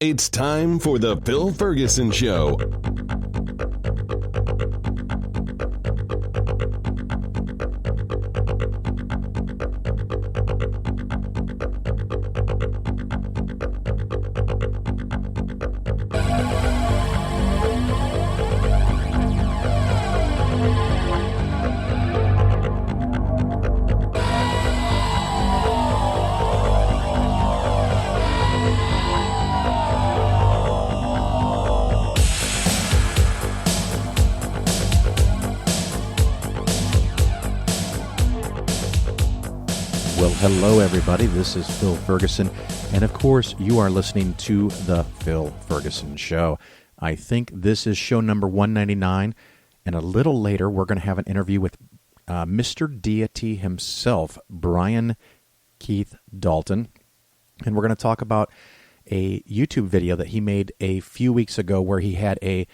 It's time for the Phil Ferguson Show. Hello, everybody. This is Phil Ferguson, and of course, you are listening to The Phil Ferguson Show. I think this is show number 199, and a little later, we're going to have an interview with mr-deity himself, Brian Keith Dalton, and we're going to talk about a YouTube video that he made a few weeks ago where he had a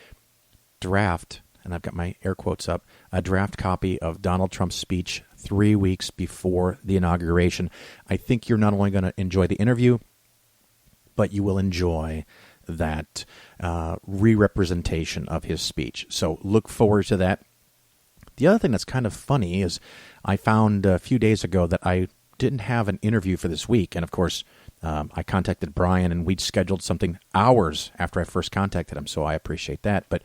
draft, and I've got my air quotes up, a draft copy of Donald Trump's speech 3 weeks before the inauguration. I think you're not only going to enjoy the interview, but you will enjoy that re-representation of his speech. So look forward to that. The other thing that's kind of funny is I found a few days ago that I didn't have an interview for this week. And of course, I contacted Brian and we'd scheduled something hours after I first contacted him. So I appreciate that. But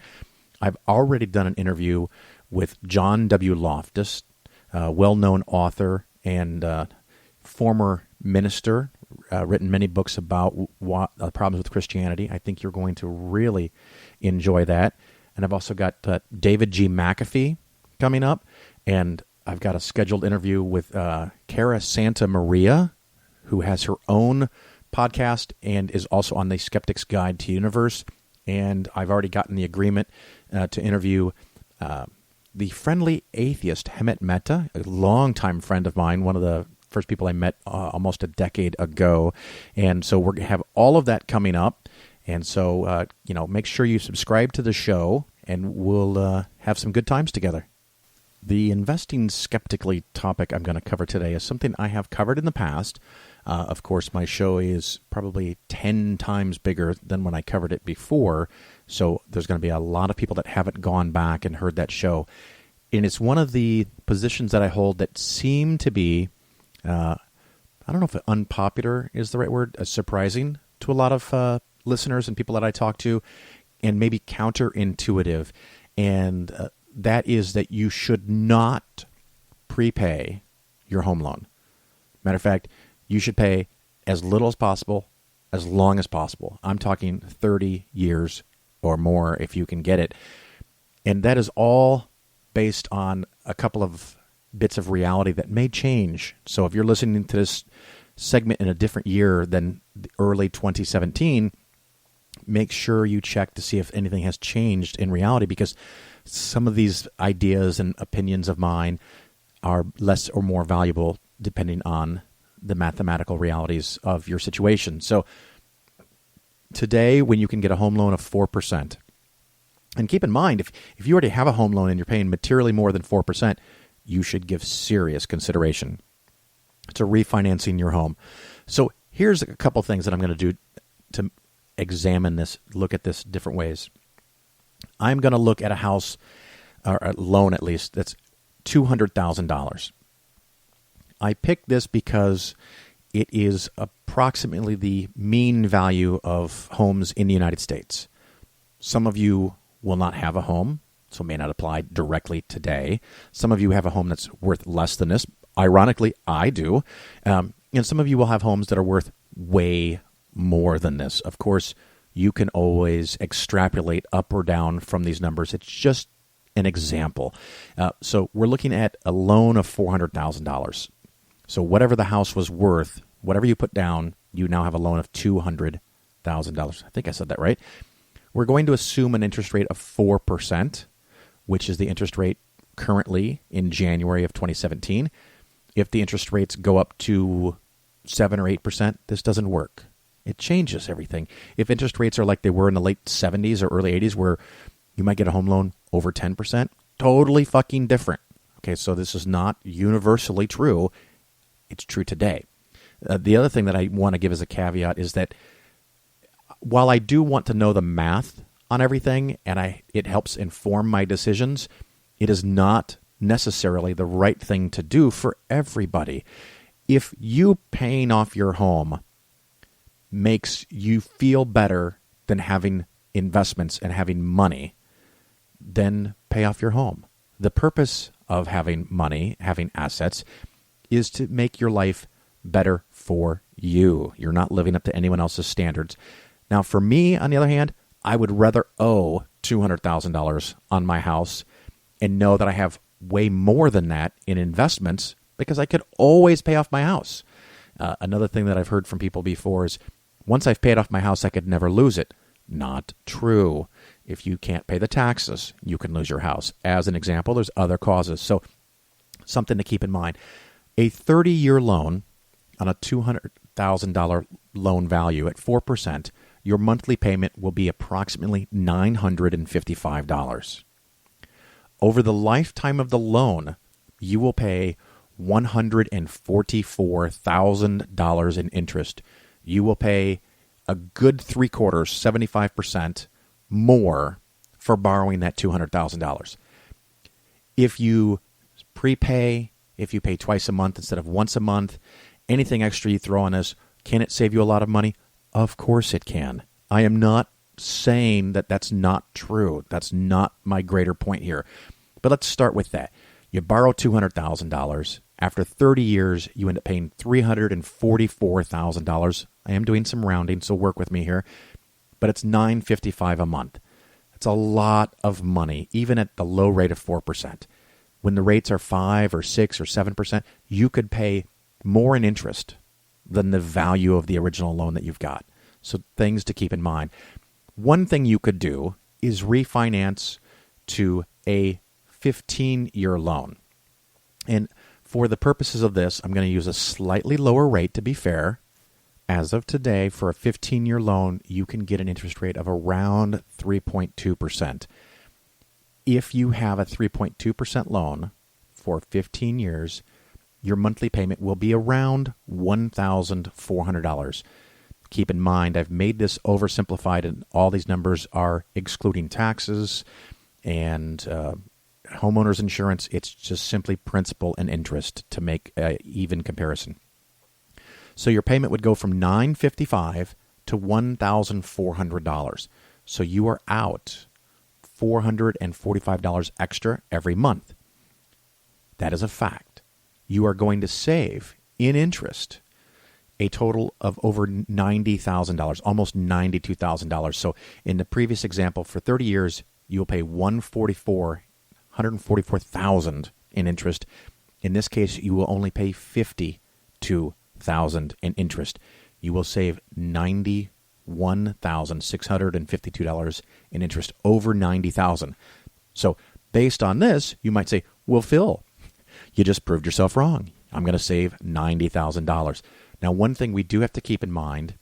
I've already done an interview with John W. Loftus, well-known author and former minister, written many books about problems with Christianity. I think you're going to really enjoy that. And I've also got David G. McAfee coming up, and I've got a scheduled interview with Cara Santa Maria, who has her own podcast and is also on the Skeptic's Guide to the Universe. And I've already gotten the agreement to interview the friendly atheist, Hemet Mehta, a longtime friend of mine, one of the first people I met almost a decade ago. And so we're going to have all of that coming up. And so, make sure you subscribe to the show, and we'll have some good times together. The investing skeptically topic I'm going to cover today is something I have covered in the past. Of course, my show is probably 10 times bigger than when I covered it before, so there's going to be a lot of people that haven't gone back and heard that show. And it's one of the positions that I hold that seem to be, I don't know if unpopular is the right word, surprising to a lot of listeners and people that I talk to, and maybe counterintuitive. And that is that you should not prepay your home loan. Matter of fact, you should pay as little as possible, as long as possible. I'm talking 30 years or more if you can get it. And that is all based on a couple of bits of reality that may change. So if you're listening to this segment in a different year than early 2017, make sure you check to see if anything has changed in reality, because some of these ideas and opinions of mine are less or more valuable depending on the mathematical realities of your situation. So today, when you can get a home loan of 4%, and keep in mind, if you already have a home loan and you're paying materially more than 4%, you should give serious consideration to refinancing your home. So here's a couple things that I'm going to do to examine this, look at this different ways. I'm going to look at a house, or a loan at least, that's $200,000. I picked this because it is approximately the mean value of homes in the United States. Some of you will not have a home, so it may not apply directly today. Some of you have a home that's worth less than this. Ironically, I do. And some of you will have homes that are worth way more than this. Of course, you can always extrapolate up or down from these numbers. It's just an example. So we're looking at a loan of $400,000. So whatever the house was worth, whatever you put down, you now have a loan of $200,000. I think I said that right. We're going to assume an interest rate of 4%, which is the interest rate currently in January of 2017. If the interest rates go up to 7 or 8%, this doesn't work. It changes everything. If interest rates are like they were in the late 70s or early 80s, where you might get a home loan over 10%, totally fucking different. Okay, so this is not universally true. It's true today. The other thing that I want to give as a caveat is that while I do want to know the math on everything and it helps inform my decisions, it is not necessarily the right thing to do for everybody. If you paying off your home makes you feel better than having investments and having money, then pay off your home. The purpose of having money, having assets, is to make your life better for you. You're not living up to anyone else's standards. Now, for me, on the other hand, I would rather owe $200,000 on my house and know that I have way more than that in investments because I could always pay off my house. Another thing that I've heard from people before is, once I've paid off my house, I could never lose it. Not true. If you can't pay the taxes, you can lose your house. As an example, there's other causes. So something to keep in mind. A 30-year loan on a $200,000 loan value at 4%, your monthly payment will be approximately $955. Over the lifetime of the loan, you will pay $144,000 in interest. You will pay a good 3/4, 75% more for borrowing that $200,000. If you prepay, if you pay twice a month instead of once a month, anything extra you throw on this, can it save you a lot of money? Of course it can. I am not saying that that's not true. That's not my greater point here. But let's start with that. You borrow $200,000. After 30 years, you end up paying $344,000. I am doing some rounding, so work with me here. But it's $955 a month. It's a lot of money, even at the low rate of 4%. When the rates are 5 or 6 or 7%, you could pay more in interest than the value of the original loan that you've got. So things to keep in mind. One thing you could do is refinance to a 15-year loan. And for the purposes of this, I'm going to use a slightly lower rate to be fair. As of today, for a 15-year loan, you can get an interest rate of around 3.2%. If you have a 3.2% loan for 15 years, your monthly payment will be around $1,400. Keep in mind, I've made this oversimplified, and all these numbers are excluding taxes and homeowners insurance. It's just simply principal and interest to make an even comparison. So your payment would go from $955 to $1,400. So you are out $445 extra every month. That is a fact. You are going to save in interest a total of over $90,000, almost $92,000. So in the previous example, for 30 years, you will pay $144,000 in interest. In this case, you will only pay $52,000 in interest. You will save $91,652 in interest, over $90,000. So based on this, you might say, well, Phil, you just proved yourself wrong. I'm going to save $90,000. Now, one thing we do have to keep in mind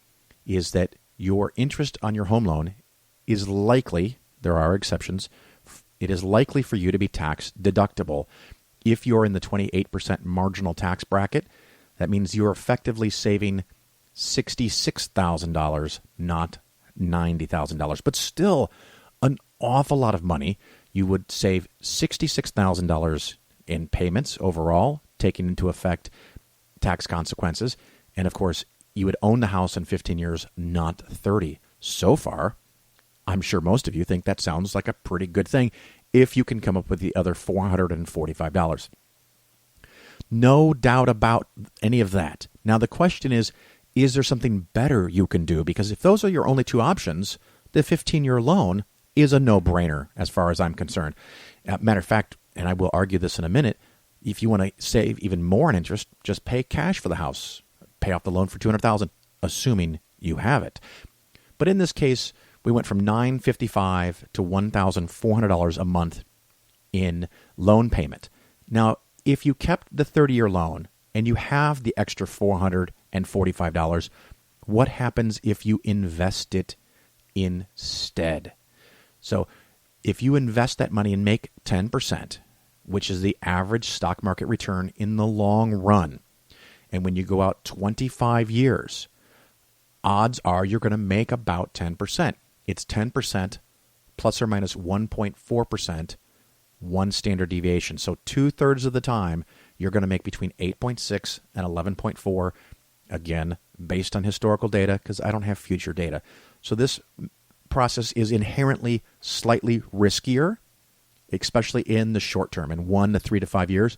is that your interest on your home loan is likely, there are exceptions, it is likely for you to be tax deductible. If you're in the 28% marginal tax bracket, that means you're effectively saving $66,000, not $90,000, but still an awful lot of money. You would save $66,000 in payments overall, taking into effect tax consequences. And of course, you would own the house in 15 years, not 30. So far, I'm sure most of you think that sounds like a pretty good thing if you can come up with the other $445. No doubt about any of that. Now, the question is there something better you can do? Because if those are your only two options, the 15-year loan is a no-brainer as far as I'm concerned. Matter of fact, and I will argue this in a minute, if you want to save even more in interest, just pay cash for the house. Pay off the loan for $200,000, assuming you have it. But in this case, we went from $955 to $1,400 a month in loan payment. Now, if you kept the 30-year loan and you have the extra $445, what happens if you invest it instead? So if you invest that money and make 10%, which is the average stock market return in the long run, and when you go out 25 years, odds are you're going to make about 10%. It's 10% plus or minus 1.4%, one standard deviation. So 2/3 of the time, you're going to make between 8.6 and 11.4, again, based on historical data, because I don't have future data. So this process is inherently slightly riskier, especially in the short term, in 1 to 3 to 5 years.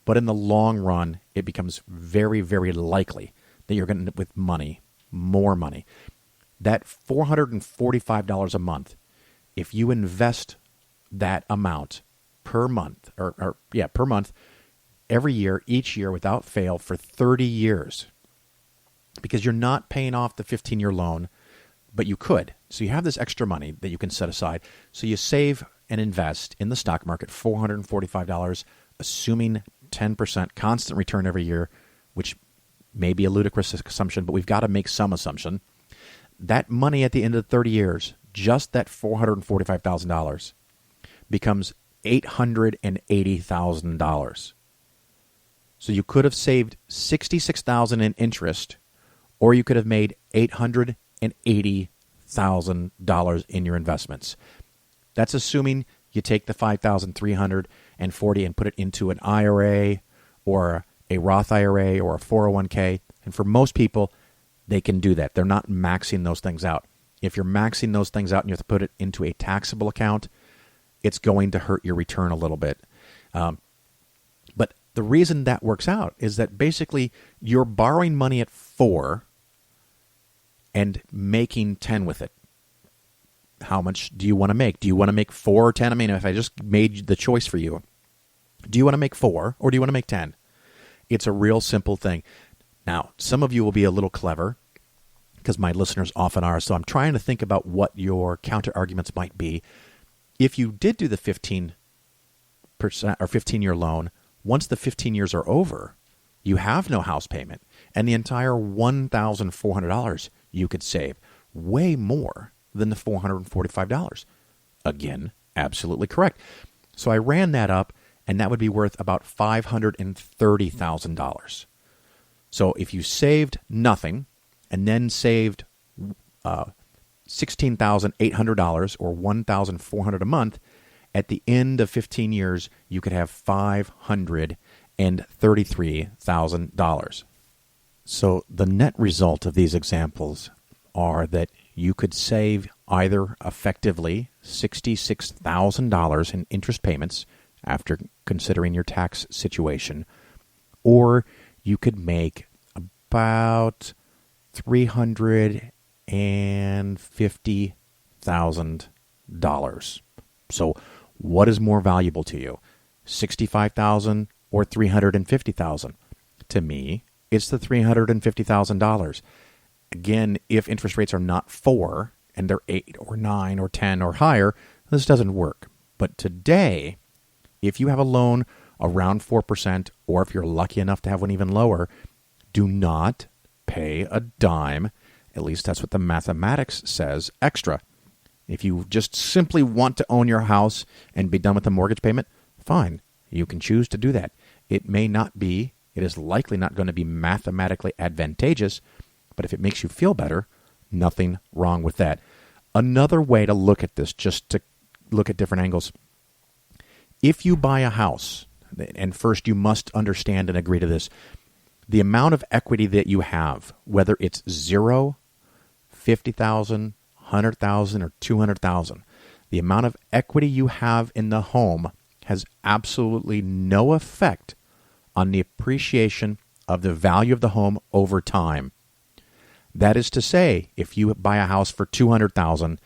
But in the long run, it becomes very, very likely that you're going to end up with money, more money. That $445 a month, if you invest that amount per month, per month, every year, each year without fail for 30 years, because you're not paying off the 15-year loan, but you could. So you have this extra money that you can set aside. So you save and invest in the stock market $445, assuming 10% constant return every year, which may be a ludicrous assumption, but we've got to make some assumption. That money at the end of 30 years, just that $445,000, becomes $880,000. So you could have saved $66,000 in interest, or you could have made $880,000 in your investments. That's assuming you take the $5,340 and put it into an IRA or a Roth IRA or a 401k. And for most people, they can do that. They're not maxing those things out. If you're maxing those things out and you have to put it into a taxable account, it's going to hurt your return a little bit. But the reason that works out is that basically you're borrowing money at 4 and making 10 with it. How much do you want to make? Do you want to make 4 or 10? I mean, if I just made the choice for you, do you want to make 4 or do you want to make 10? It's a real simple thing. Now, some of you will be a little clever, because my listeners often are, so I'm trying to think about what your counter arguments might be. If you did do the 15% or 15-year loan, once the 15 years are over, you have no house payment, and the entire $1,400 you could save, way more than the $445. Again, absolutely correct. So I ran that up, and that would be worth about $530,000. So if you saved nothing and then saved $16,800 or $1,400 a month, at the end of 15 years, you could have $533,000. So the net result of these examples are that you could save either effectively $66,000 in interest payments after considering your tax situation, or you could make about $350,000. So what is more valuable to you, $65,000 or $350,000? To me, it's the $350,000. Again, if interest rates are not 4 and they're 8 or 9 or 10 or higher, this doesn't work. But today, if you have a loan around 4%, or if you're lucky enough to have one even lower, do not pay a dime. At least that's what the mathematics says, extra. If you just simply want to own your house and be done with the mortgage payment, fine. You can choose to do that. It is likely not going to be mathematically advantageous, but if it makes you feel better, nothing wrong with that. Another way to look at this, just to look at different angles, if you buy a house, and first you must understand and agree to this, the amount of equity that you have, whether it's 0, 50,000, 100,000, or 200,000, the amount of equity you have in the home has absolutely no effect on the appreciation of the value of the home over time. That is to say, if you buy a house for $200,000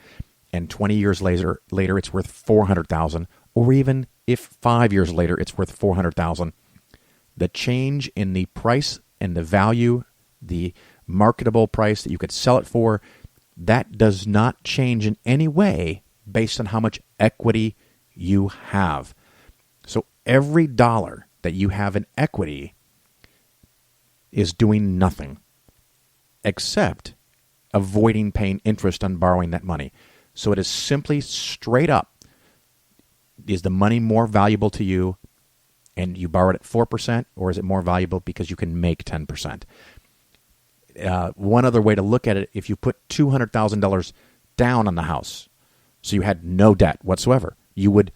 and 20 years later it's worth $400,000, or even if 5 years later it's worth $400,000, the change in the price and the value, the marketable price that you could sell it for, that does not change in any way based on how much equity you have. So every dollar that you have in equity is doing nothing except avoiding paying interest on borrowing that money. So it is simply straight up, is the money more valuable to you and you borrow it at 4%, or is it more valuable because you can make 10%? one other way to look at it, if you put $200,000 down on the house, so you had no debt whatsoever, you would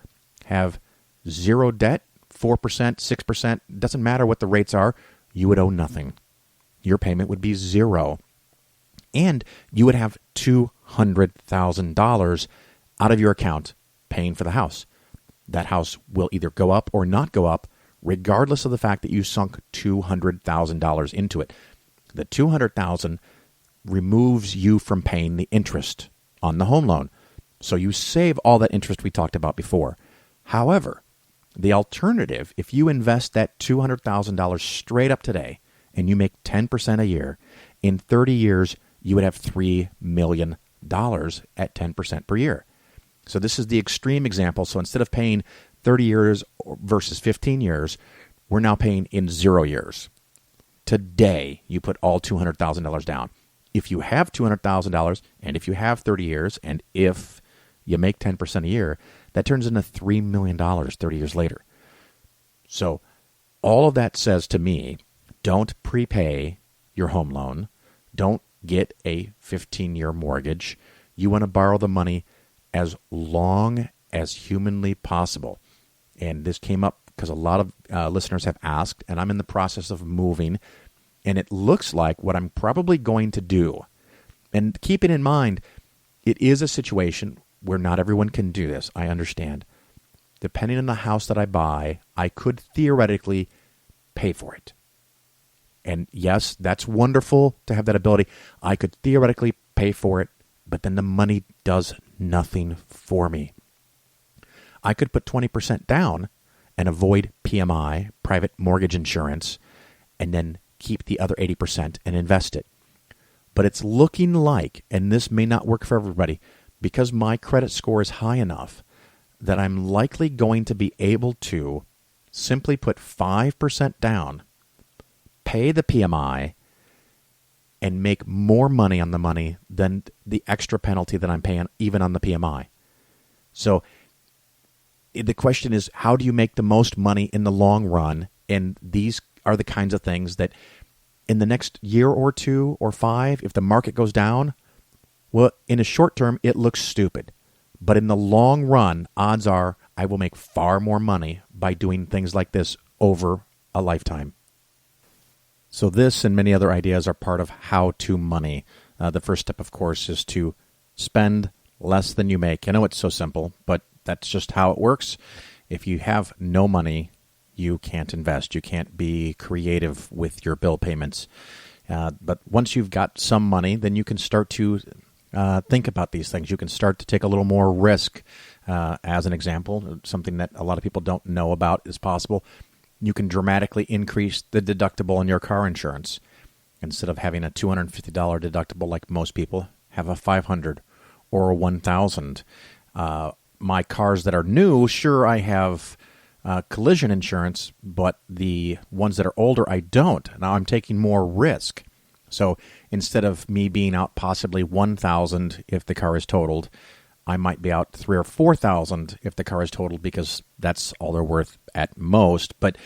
have zero debt, 4%, 6%, doesn't matter what the rates are, you would owe nothing. Your payment would be zero. And you would have $200,000 out of your account paying for the house. That house will either go up or not go up, regardless of the fact that you sunk $200,000 into it. The $200,000 removes you from paying the interest on the home loan. So you save all that interest we talked about before. However, the alternative, if you invest that $200,000 straight up today and you make 10% a year, in 30 years, you would have $3 million at 10% per year. So this is the extreme example. So instead of paying 30 years versus 15 years, we're now paying in 0 years. Today, you put all $200,000 down. If you have $200,000 and if you have 30 years and if you make 10% a year, that turns into $3 million 30 years later. So all of that says to me, don't prepay your home loan. Don't get a 15-year mortgage. You want to borrow the money as long as humanly possible. And this came up because a lot of listeners have asked, and I'm in the process of moving, and it looks like what I'm probably going to do. And keeping in mind, it is a situation where not everyone can do this. I understand. Depending on the house that I buy, I could theoretically pay for it. And yes, that's wonderful to have that ability. I could theoretically pay for it, but then the money does nothing for me. I could put 20% down and avoid PMI, private mortgage insurance, and then keep the other 80% and invest it. But it's looking like, and this may not work for everybody, because my credit score is high enough that I'm likely going to be able to simply put 5% down, pay the PMI, and make more money on the money than the extra penalty that I'm paying even on the PMI. So the question is, how do you make the most money in the long run? And these are the kinds of things that in the next year or 2 or 5, if the market goes down, well, in a short term, it looks stupid. But in the long run, odds are I will make far more money by doing things like this over a lifetime. So this and many other ideas are part of how-to money. The first step, of course, is to spend less than you make. I know it's so simple, but that's just how it works. If you have no money, you can't invest. You can't be creative with your bill payments. But once you've got some money, then you can start to think about these things. You can start to take a little more risk. As an example, something that a lot of people don't know about is possible. You can dramatically increase the deductible on your car insurance. Instead of having a $250 deductible like most people, have a $500 or a $1,000. My cars that are new, sure, I have collision insurance, but the ones that are older, I don't. Now I'm taking more risk. So instead of me being out possibly $1,000 if the car is totaled, I might be out $3,000 or $4,000 if the car is totaled because that's all they're worth at most. But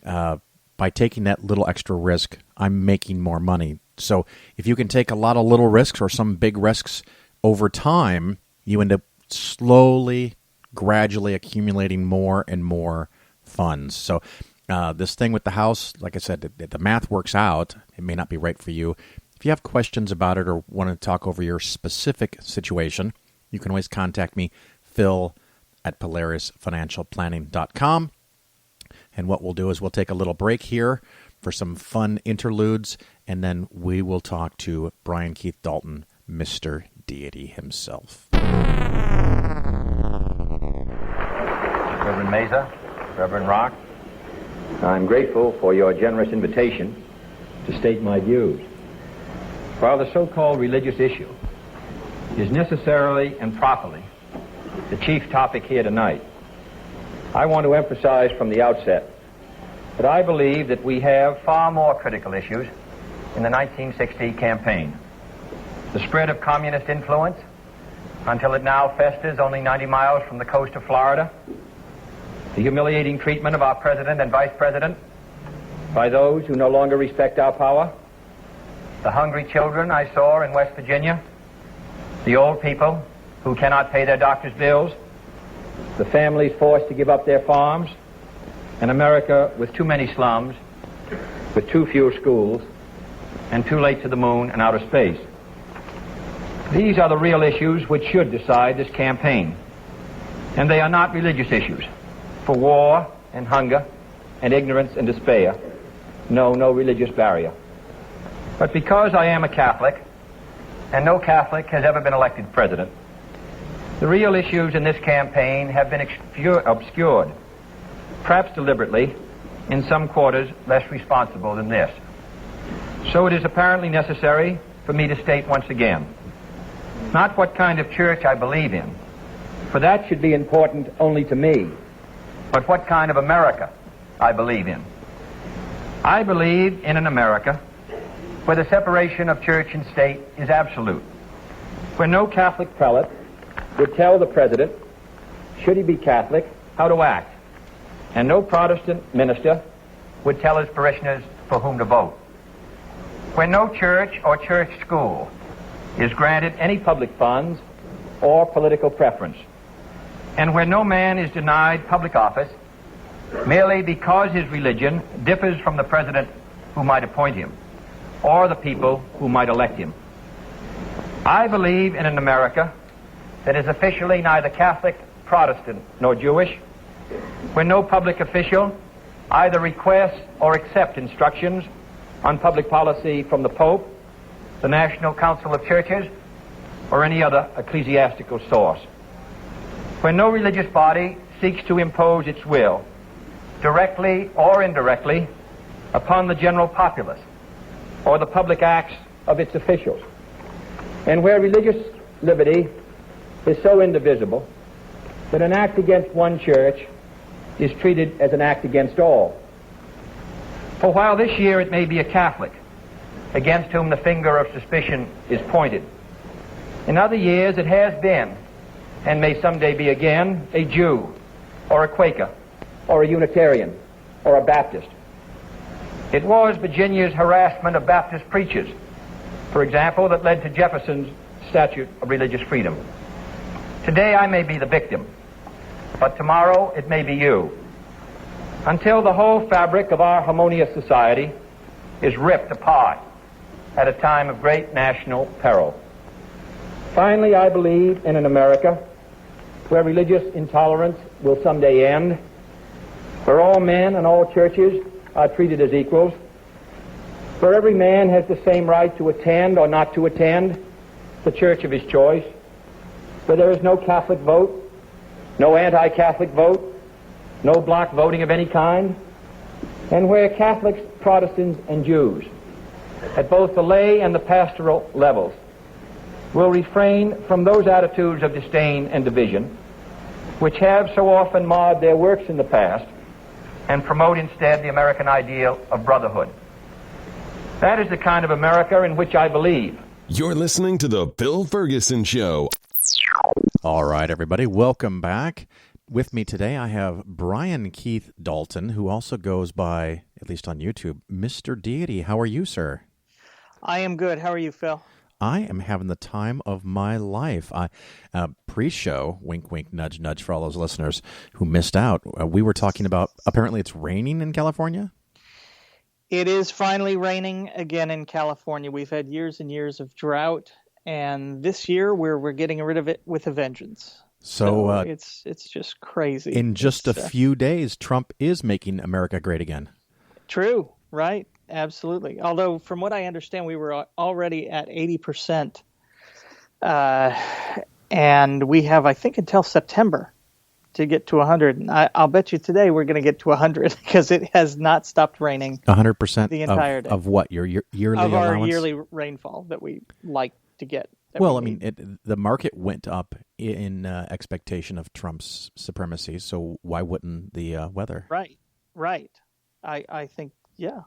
by taking that little extra risk, I'm making more money. So if you can take a lot of little risks or some big risks over time, you end up slowly, gradually accumulating more and more funds. So this thing with the house, like I said, the math works out. It may not be right for you. If you have questions about it or want to talk over your specific situation, you can always contact me, phil@polarisfinancialplanning.com. And what we'll do is we'll take a little break here for some fun interludes, and then we will talk to Brian Keith Dalton, Mr. Deity himself. Reverend Mesa, Reverend Rock, I'm grateful for your generous invitation to state my views. While the so-called religious issue is necessarily and properly the chief topic here tonight, I want to emphasize from the outset that I believe that we have far more critical issues in the 1960 campaign. The spread of communist influence until it now festers only 90 miles from the coast of Florida. The humiliating treatment of our president and vice president by those who no longer respect our power. the hungry children I saw in West Virginia, the old people who cannot pay their doctor's bills, the families forced to give up their farms, an America with too many slums, with too few schools, and too late to the moon and outer space. These are the real issues which should decide this campaign. And they are not religious issues. For war and hunger and ignorance and despair, no religious barrier. But because I am a Catholic, and no Catholic has ever been elected president, the real issues in this campaign have been obscured, perhaps deliberately, in some quarters less responsible than this. So it is apparently necessary for me to state once again, not what kind of church I believe in, for that should be important only to me, but what kind of America I believe in. I believe in an America where the separation of church and state is absolute, where no Catholic prelate would tell the president, should he be Catholic, how to act, and no Protestant minister would tell his parishioners for whom to vote, where no church or church school is granted any public funds or political preference, and where no man is denied public office merely because his religion differs from the president who might appoint him or the people who might elect him. I believe in an America that is officially neither Catholic, Protestant, nor Jewish, where no public official either requests or accepts instructions on public policy from the Pope, the National Council of Churches, or any other ecclesiastical source, where no religious body seeks to impose its will, directly or indirectly, upon the general populace or the public acts of its officials, and where religious liberty is so indivisible that an act against one church is treated as an act against all. For while this year it may be a Catholic against whom the finger of suspicion is pointed, in other years it has been, and may someday be again, a Jew, or a Quaker, or a Unitarian, or a Baptist. It was Virginia's harassment of Baptist preachers, for example, that led to Jefferson's Statute of Religious Freedom. Today I may be the victim, but tomorrow it may be you, until the whole fabric of our harmonious society is ripped apart at a time of great national peril. Finally, I believe in an America where religious intolerance will someday end, where all men and all churches are treated as equals, where every man has the same right to attend or not to attend the church of his choice, where there is no Catholic vote, no anti-Catholic vote, no block voting of any kind, and where Catholics, Protestants, and Jews, at both the lay and the pastoral levels, will refrain from those attitudes of disdain and division which have so often marred their works in the past, and promote instead the American ideal of brotherhood. That is the kind of America in which I believe. You're listening to The Phil Ferguson Show. All right, everybody, welcome back. With me today, I have Brian Keith Dalton, who also goes by, at least on YouTube, Mr. Deity. How are you, sir? I am good. How are you, Phil? I am having the time of my life. Pre-show, wink, wink, nudge, nudge for all those listeners who missed out. We were talking about, apparently it's raining in California? It is finally raining again in California. We've had years and years of drought, and this year we're getting rid of it with a vengeance. So it's just crazy. In just a few days, Trump is making America great again. True, right? Absolutely. Although, from what I understand, we were already at 80%. And we have, I think, until September to get to 100. And I'll bet you today we're going to get to 100 because it has not stopped raining. 100% the entire day. Of what? Your yearly of allowance? Our yearly rainfall that we like to get. Well, I mean, the market went up in expectation of Trump's supremacy, so why wouldn't the weather? Right. I think, yeah.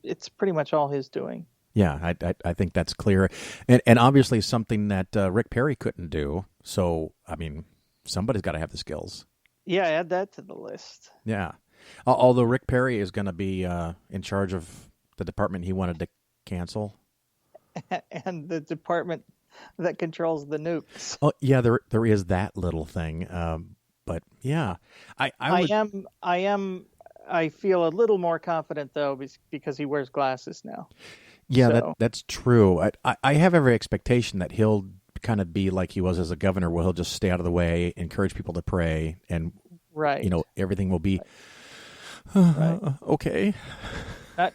It's pretty much all his doing. Yeah, I think that's clear. And obviously something that Rick Perry couldn't do. So, I mean, somebody's got to have the skills. Yeah, add that to the list. Yeah. Although Rick Perry is going to be in charge of the department he wanted to cancel. and the department that controls the nukes. Oh, yeah, there is that little thing. But yeah, I feel a little more confident though because he wears glasses now. Yeah, so. that's true. I have every expectation that he'll kind of be like he was as a governor, where he'll just stay out of the way, encourage people to pray, and right. Everything will be okay.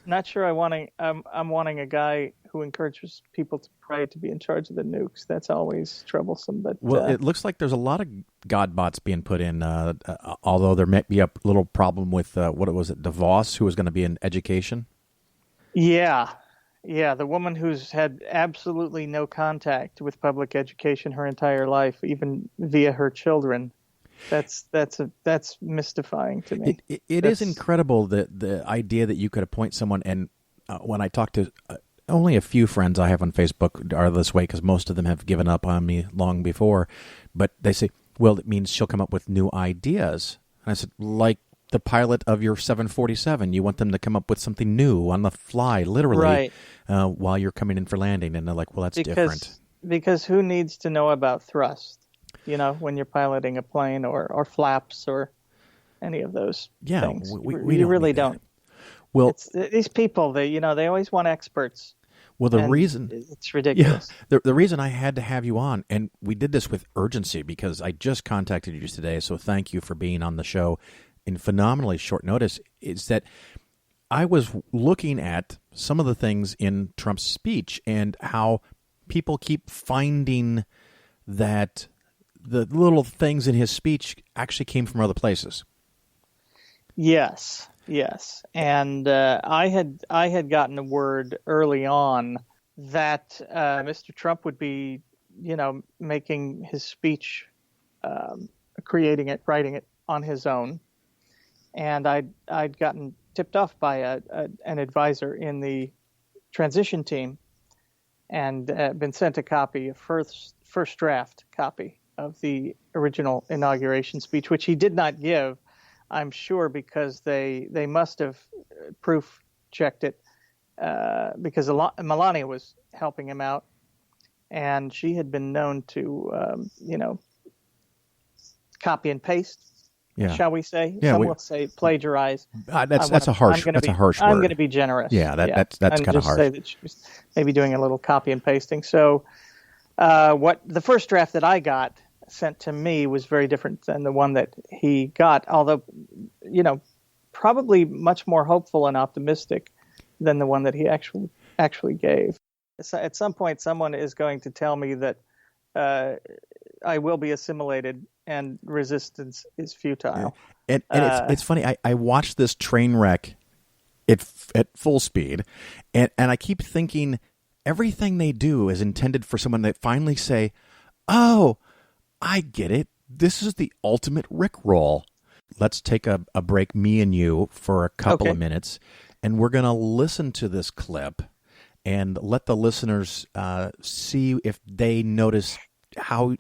Not sure. I'm wanting a guy who encourages people to pray to be in charge of the nukes. That's always troublesome. But it looks like there's a lot of God bots being put in. Although there might be a little problem with DeVos, who was going to be in education. Yeah, the woman who's had absolutely no contact with public education her entire life, even via her children. That's mystifying to me. It is incredible the idea that you could appoint someone. And when I talk to only a few friends I have on Facebook are this way, because most of them have given up on me long before. But they say, well, it means she'll come up with new ideas. And I said, like the pilot of your 747, you want them to come up with something new on the fly, literally, right. While you're coming in for landing. And they're like, well, that's different. Because who needs to know about thrust? When you're piloting a plane or flaps or any of those things. We really don't. Well, these people, they always want experts. Well, the reason it's ridiculous. Yeah, the reason I had to have you on, and we did this with urgency because I just contacted you today, so thank you for being on the show in phenomenally short notice, is that I was looking at some of the things in Trump's speech and how people keep finding that the little things in his speech actually came from other places. Yes. And I had gotten a word early on that Mr. Trump would be, making his speech, creating it, writing it on his own. And I'd gotten tipped off by an advisor in the transition team and been sent a copy, a first draft copy of the original inauguration speech, which he did not give, I'm sure, because they must have proof checked it because Melania was helping him out, and she had been known to, copy and paste. Yeah. Shall we say? Yeah, some will say plagiarize. That's a harsh word. I'm going to be generous. Yeah, that's kind of harsh. Say that she was maybe doing a little copy and pasting. So, what the first draft that I got sent to me was very different than the one that he got, although, probably much more hopeful and optimistic than the one that he actually gave. So at some point, someone is going to tell me that I will be assimilated and resistance is futile. And it's funny. I watched this train wreck at full speed, and I keep thinking everything they do is intended for someone to finally say, oh, I get it. This is the ultimate Rickroll. Let's take a break, me and you, for a couple of minutes, and we're going to listen to this clip and let the listeners see if they notice how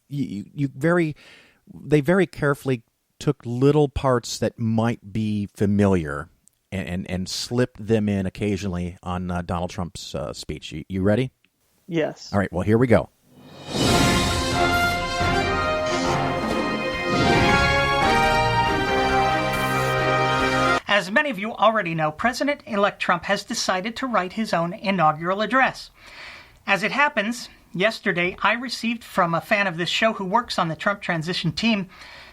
they very carefully took little parts that might be familiar and slipped them in occasionally on Donald Trump's speech. You ready? Yes. All right, well, here we go. As many of you already know, President-elect Trump has decided to write his own inaugural address. As it happens, yesterday I received from a fan of this show who works on the Trump transition team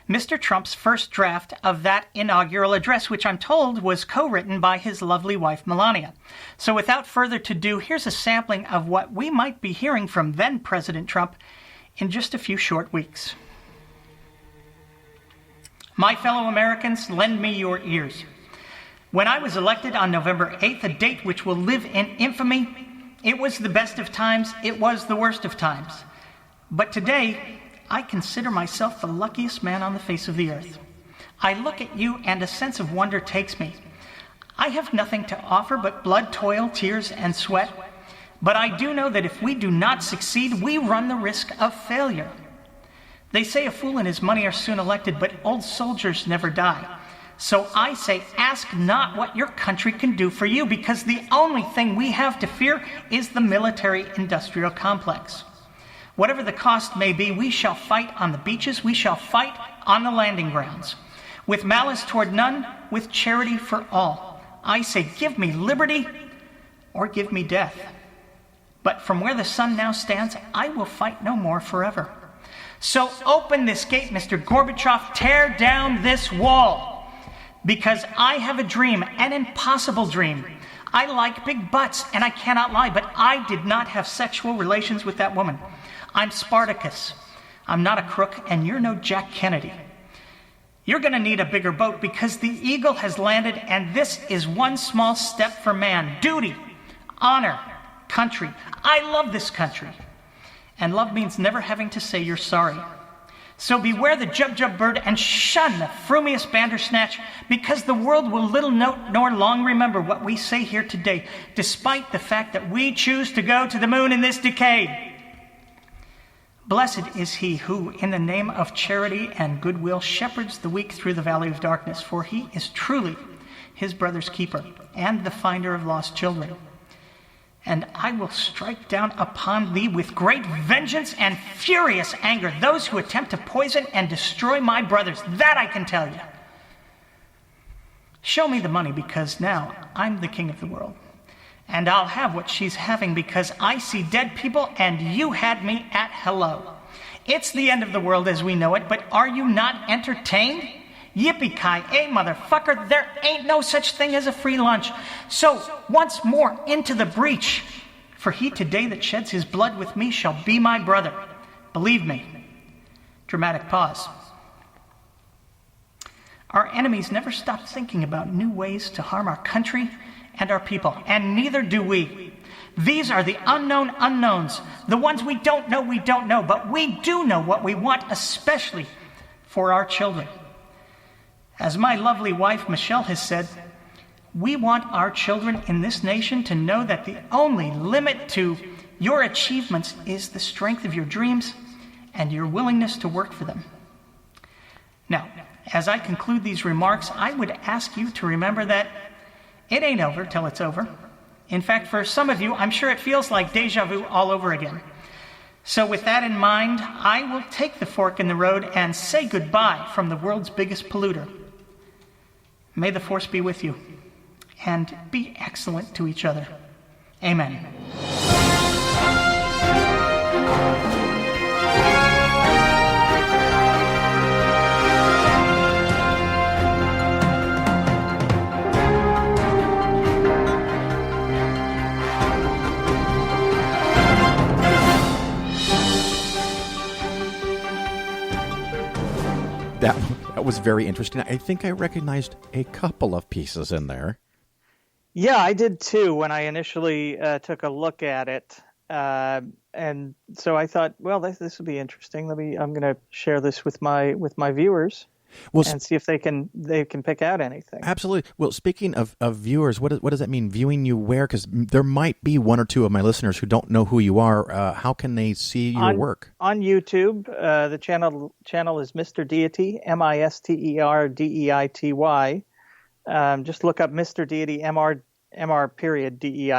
Mr. Trump's first draft of that inaugural address, which I'm told was co-written by his lovely wife, Melania. So without further ado, here's a sampling of what we might be hearing from then President Trump in just a few short weeks. My fellow Americans, lend me your ears. When I was elected on November 8th, a date which will live in infamy, it was the best of times, it was the worst of times. But today, I consider myself the luckiest man on the face of the earth. I look at you and a sense of wonder takes me. I have nothing to offer but blood, toil, tears, and sweat. But I do know that if we do not succeed, we run the risk of failure. They say a fool and his money are soon elected, but old soldiers never die. So I say, ask not what your country can do for you, because the only thing we have to fear is the military-industrial complex. Whatever the cost may be, we shall fight on the beaches, we shall fight on the landing grounds. With malice toward none, with charity for all. I say, give me liberty or give me death. But from where the sun now stands, I will fight no more forever. So open this gate, Mr. Gorbachev, tear down this wall. Because I have a dream, an impossible dream. I like big butts, and I cannot lie, but I did not have sexual relations with that woman. I'm Spartacus. I'm not a crook, and you're no Jack Kennedy. You're going to need a bigger boat because the Eagle has landed, and this is one small step for man. Duty, honor, country. I love this country. And love means never having to say you're sorry. So beware the jub-jub bird and shun the frumious bandersnatch, because the world will little note nor long remember what we say here today, despite the fact that we choose to go to the moon in this decade. Blessed is he who, in the name of charity and goodwill, shepherds the weak through the valley of darkness, for he is truly his brother's keeper and the finder of lost children. And I will strike down upon thee with great vengeance and furious anger those who attempt to poison and destroy my brothers. That I can tell you. Show me the money, because now I'm the king of the world. And I'll have what she's having, because I see dead people and you had me at hello. It's the end of the world as we know it, but are you not entertained? Yippee-ki-yay, motherfucker, there ain't no such thing as a free lunch. So, once more, into the breach. For he today that sheds his blood with me shall be my brother. Believe me. Dramatic pause. Our enemies never stop thinking about new ways to harm our country and our people, and neither do we. These are the unknown unknowns, the ones we don't know, but we do know what we want, especially for our children. As my lovely wife, Michelle, has said, we want our children in this nation to know that the only limit to your achievements is the strength of your dreams and your willingness to work for them. Now, as I conclude these remarks, I would ask you to remember that it ain't over till it's over. In fact, for some of you, I'm sure it feels like deja vu all over again. So with that in mind, I will take the fork in the road and say goodbye from the world's biggest polluter. May the force be with you, and be excellent to each other. Amen. That was very interesting. I think I recognized a couple of pieces in there. Yeah, I did too when I initially took a look at it. And so I thought, well, this would be interesting. I'm going to share this with my viewers. And see if they can pick out anything. Absolutely. Well, speaking of viewers, what does that mean? Viewing you where? Because there might be one or two of my listeners who don't know who you are. How can they see your work? On YouTube, the channel is Mr. Deity, MrDeity. Just look up Mr. Deity, MR.Deity,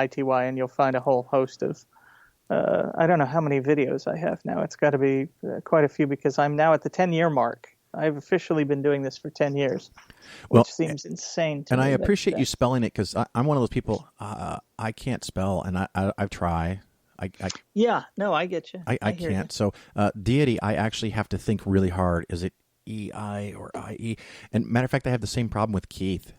and you'll find a whole host of. I don't know how many videos I have now. It's got to be quite a few, because I'm now at the 10-year mark. I've officially been doing this for 10 years, which seems insane to me. And I appreciate you spelling it, because I'm one of those people, I can't spell, and I've tried. I get you. I can't. You. So deity, I actually have to think really hard. Is it E-I or I-E? And matter of fact, I have the same problem with Keith.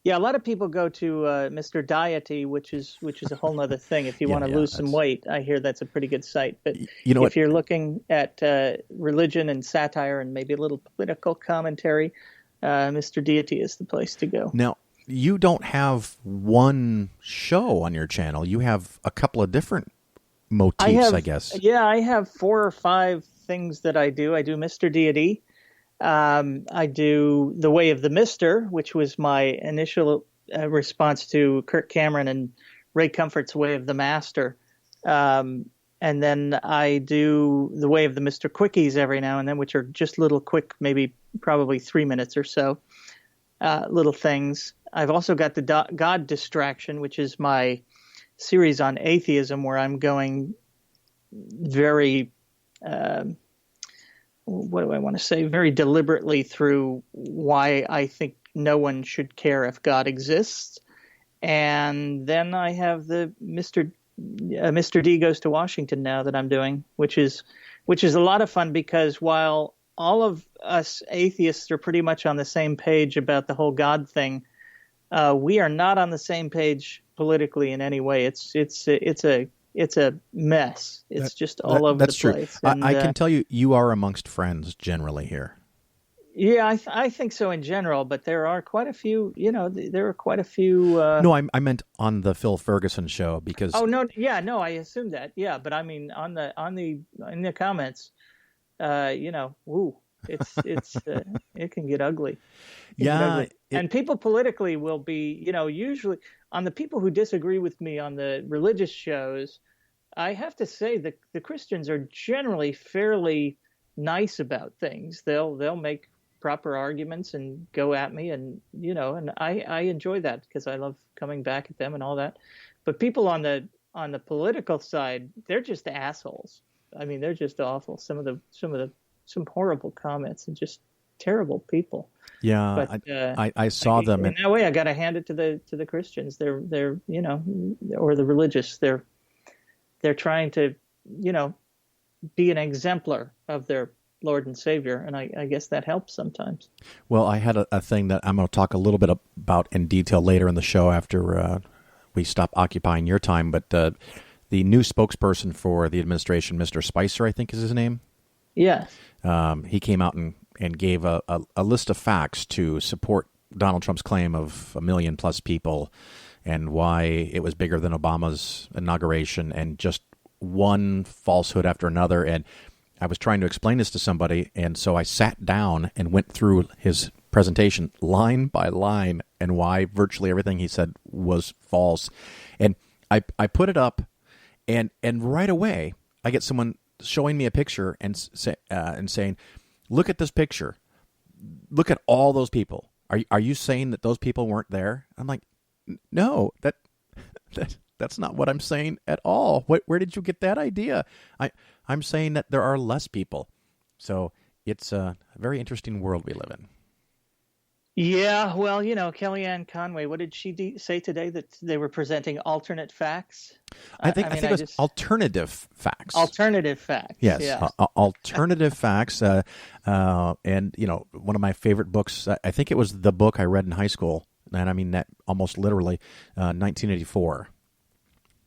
Yeah, a lot of people go to mr-deity, which is a whole other thing. If you want to lose some weight, I hear that's a pretty good site. But if you're looking at religion and satire and maybe a little political commentary, Mr. Deity is the place to go. Now, you don't have one show on your channel. You have a couple of different motifs, I guess. Yeah, I have 4 or 5 things that I do. I do Mr. Deity. I do The Way of the Mister, which was my initial response to Kirk Cameron and Ray Comfort's Way of the Master. And then I do The Way of the Mr. Quickies every now and then, which are just little quick, probably 3 minutes or so. little things. I've also got the God Distraction, which is my series on atheism, where I'm going very, what do I want to say, very deliberately through why I think no one should care if God exists. And then I have the Mr. D Goes to Washington now that I'm doing, which is a lot of fun, because while all of us atheists are pretty much on the same page about the whole God thing, we are not on the same page politically in any way. It's a mess. It's just all over the place. That's true. I can tell you are amongst friends generally here. Yeah, I think so in general, but there are quite a few, there are quite a few... No, I meant on the Phil Ferguson show, because... Oh, no, yeah, no, I assumed that, yeah, but I mean, in the comments, woo, it can get ugly. And people politically will be, usually, on the people who disagree with me on the religious shows, I have to say that the Christians are generally fairly nice about things. They'll make proper arguments and go at me, and and I enjoy that, because I love coming back at them and all that. But people on the political side, they're just assholes. I mean, they're just awful. Some horrible comments, and just terrible people. Yeah, but, I saw them. In that way, I got to hand it to the Christians. They're or the religious. They're trying to be an exemplar of their Lord and Savior, and I guess that helps sometimes. Well, I had a thing that I'm going to talk a little bit about in detail later in the show after we stop occupying your time, but the new spokesperson for the administration, Mr. Spicer, I think is his name. Yes. He came out and gave a list of facts to support Donald Trump's claim of 1 million plus people, and why it was bigger than Obama's inauguration, and just one falsehood after another. And I was trying to explain this to somebody, and so I sat down and went through his presentation line by line, and why virtually everything he said was false. And I put it up, and right away I get someone showing me a picture and saying, "Look at this picture. Look at all those people. Are you saying that those people weren't there?" I'm like, "No, that's not what I'm saying at all. Where did you get that idea? I'm saying that there are less people." So it's a very interesting world we live in. Yeah, well, Kellyanne Conway, what did she say today? That they were presenting alternate facts? I think it was alternative facts. Alternative facts. Yes, yeah. Alternative facts. And, one of my favorite books, I think it was the book I read in high school, and I mean that almost literally, 1984.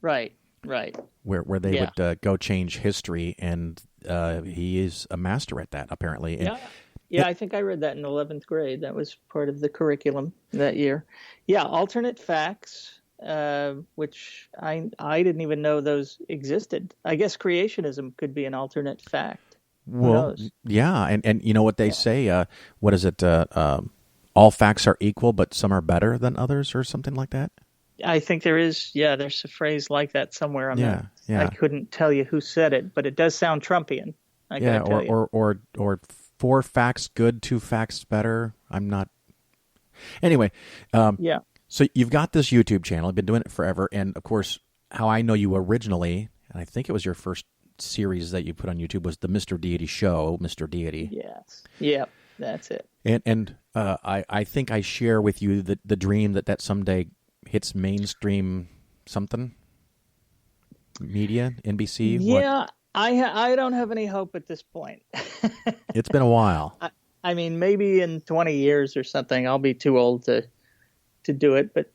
Right. Where they would go change history, and he is a master at that, apparently. And, yeah, I think I read that in 11th grade. That was part of the curriculum that year. Yeah, alternate facts, which I didn't even know those existed. I guess creationism could be an alternate fact. Well, yeah, and you know what they say? What is it? All facts are equal, but some are better than others, or something like that? I think there is. Yeah, there's a phrase like that somewhere. Yeah. I couldn't tell you who said it, but it does sound Trumpian. I gotta tell you. Or 4 facts good, 2 facts better. I'm not. Anyway. Yeah. So you've got this YouTube channel. You've been doing it forever, and of course, how I know you originally, and I think it was your first series that you put on YouTube, was the Mr. Show, Mr. Deity. Yes. Yep. That's it. And I think I share with you the dream that someday hits mainstream something media, NBC. Yeah, I don't have any hope at this point. It's been a while. I mean, maybe in 20 years or something, I'll be too old to do it, but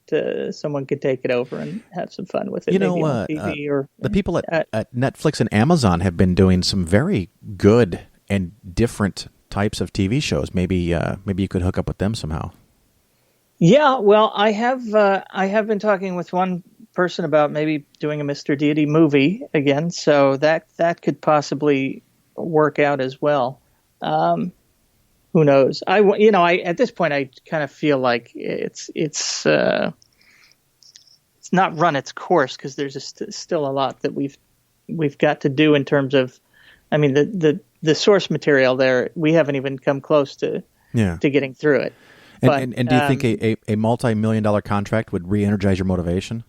someone could take it over and have some fun with it. TV or the people at Netflix and Amazon have been doing some very good and different types of TV shows. Maybe you could hook up with them somehow. Yeah, well, I have been talking with one person about maybe doing a Mr. Deity movie again, so that could possibly work out as well. Who knows? I at this point I kind of feel like it's not run its course, because there's still a lot that we've got to do in terms of, I mean, the source material there, we haven't even come close to getting through it. And do you think a multi-million-dollar contract would re-energize your motivation?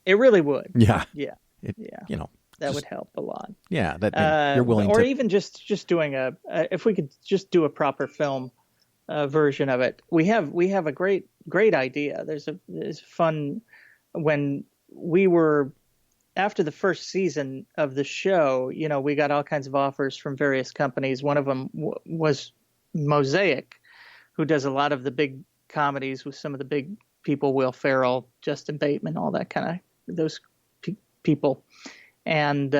It really would. Yeah. Yeah. That would help a lot. Yeah, that you're willing or to, or even just doing if we could just do a proper film version of it. We have a great idea. There's fun when we were after the first season of the show. We got all kinds of offers from various companies. One of them was Mosaic, who does a lot of the big comedies with some of the big people, Will Ferrell, Justin Bateman, all that kind of those people. And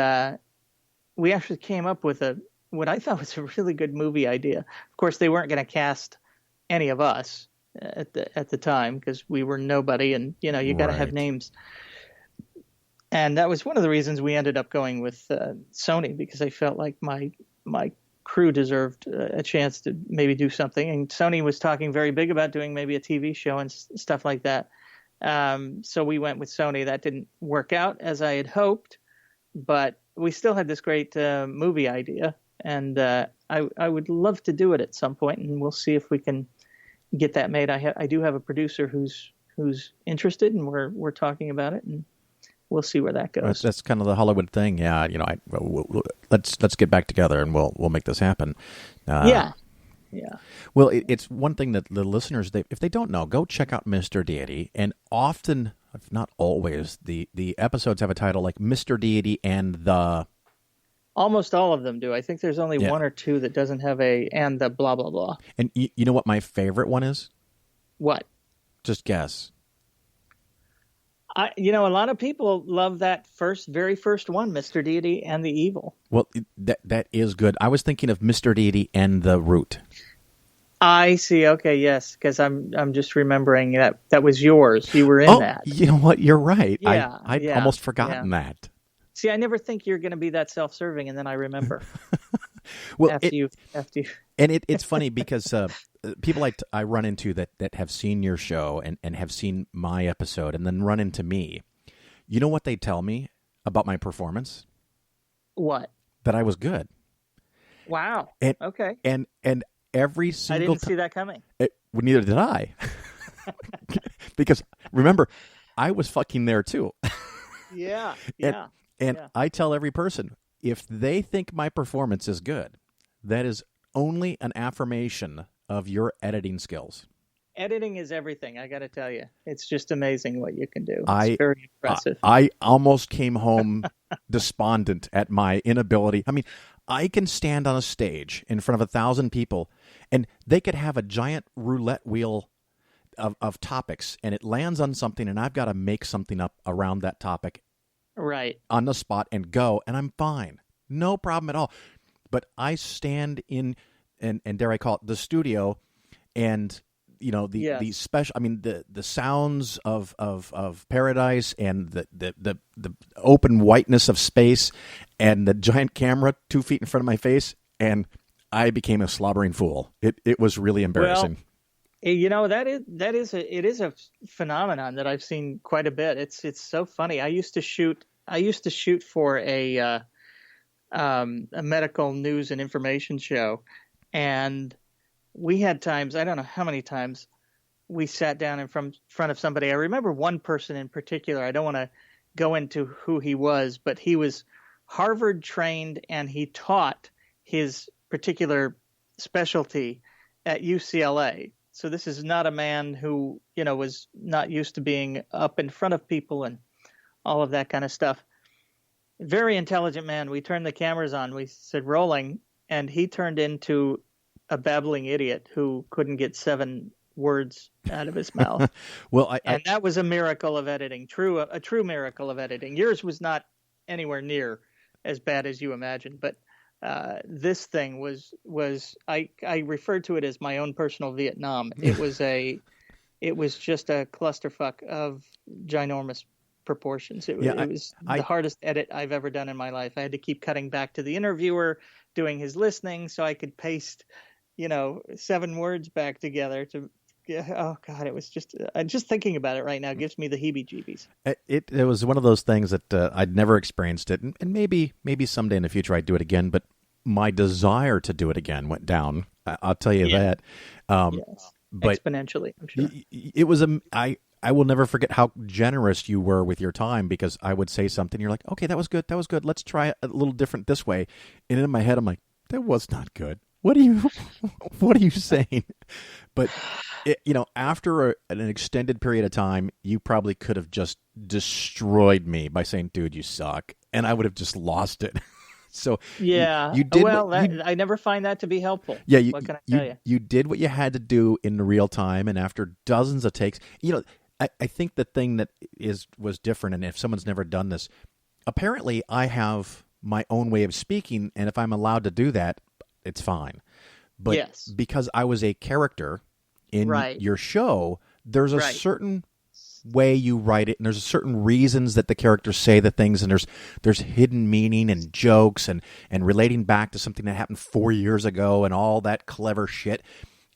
we actually came up with what I thought was a really good movie idea. Of course, they weren't going to cast any of us at the time because we were nobody, and you got to have names. And that was one of the reasons we ended up going with Sony, because I felt like my crew deserved a chance to maybe do something. And Sony was talking very big about doing maybe a TV show and stuff like that. So we went with Sony. That didn't work out as I had hoped, but we still had this great movie idea, and I would love to do it at some point, and we'll see if we can get that made. I do have a producer who's interested, and we're talking about it, and we'll see where that goes. That's kind of the Hollywood thing. Yeah, let's get back together and we'll make this happen. Yeah. Well, it's one thing that the listeners, if they don't know, go check out Mr. Deity, and often, if not always, the episodes have a title like Mr. Deity and the. Almost all of them do. I think there's only one or two that doesn't have and the blah blah blah. And you know what my favorite one is? What? Just guess. A lot of people love that very first one, Mr. Deity and the Evil. Well, that is good. I was thinking of Mr. Deity and the Root. I see. Okay, yes, because I'm just remembering that was yours. You were in that. You know what? You're right. Yeah, I'd almost forgotten that. See, I never think you're going to be that self-serving, and then I remember. Well, after you. And it's funny because people I run into that have seen your show and have seen my episode and then run into me. You know what they tell me about my performance? What? That I was good. Wow. Okay. And every single I didn't see that coming. Neither did I. Because remember, I was fucking there too. Yeah. And I tell every person, if they think my performance is good, that is only an affirmation of your editing skills. Editing is everything, I got to tell you. It's just amazing what you can do. It's very impressive. I almost came home despondent at my inability. I mean, I can stand on a stage in front of 1,000 people, and they could have a giant roulette wheel of topics, and it lands on something, and I've got to make something up around that topic. Right. On the spot and go, and I'm fine. No problem at all. But I stand in, and dare I call it, the studio, and the special. I mean, the sounds of paradise and the open whiteness of space and the giant camera 2 feet in front of my face, and I became a slobbering fool. It was really embarrassing. Well, it is a phenomenon that I've seen quite a bit. It's so funny. I used to shoot for a medical news and information show, and we had times, I don't know how many times, we sat down in front of somebody. I remember one person in particular. I don't want to go into who he was, but he was Harvard trained, and he taught his particular specialty at UCLA. So this is not a man who, was not used to being up in front of people and all of that kind of stuff. Very intelligent man. We turned the cameras on. We said rolling, and he turned into a babbling idiot who couldn't get 7 words out of his mouth. Well, that was a miracle of editing. A true miracle of editing. Yours was not anywhere near as bad as you imagined, but this thing was I referred to it as my own personal Vietnam. It was just a clusterfuck of ginormous proportions. It was the hardest edit I've ever done in my life. I had to keep cutting back to the interviewer, doing his listening, so I could paste, 7 words back together to. Oh God! It was just thinking about it right now gives me the heebie-jeebies. It was one of those things that I'd never experienced it, and maybe someday in the future I'd do it again. But my desire to do it again went down. I'll tell you that. Yes. exponentially, I'm sure. It was I will never forget how generous you were with your time, because I would say something, you're like, okay, that was good. Let's try it a little different this way. And in my head, I'm like, that was not good. What are you saying? But after an extended period of time, you probably could have just destroyed me by saying, dude, you suck. And I would have just lost it. So yeah, you did. I never find that to be helpful. Yeah, what can I tell you? You did what you had to do in real time, and after dozens of takes, I think the thing that was different, and if someone's never done this, apparently I have my own way of speaking, and if I'm allowed to do that, it's fine. But yes, because I was a character in your show, there's a certain way you write it, and there's certain reasons that the characters say the things, and there's hidden meaning and jokes and relating back to something that happened 4 years ago and all that clever shit.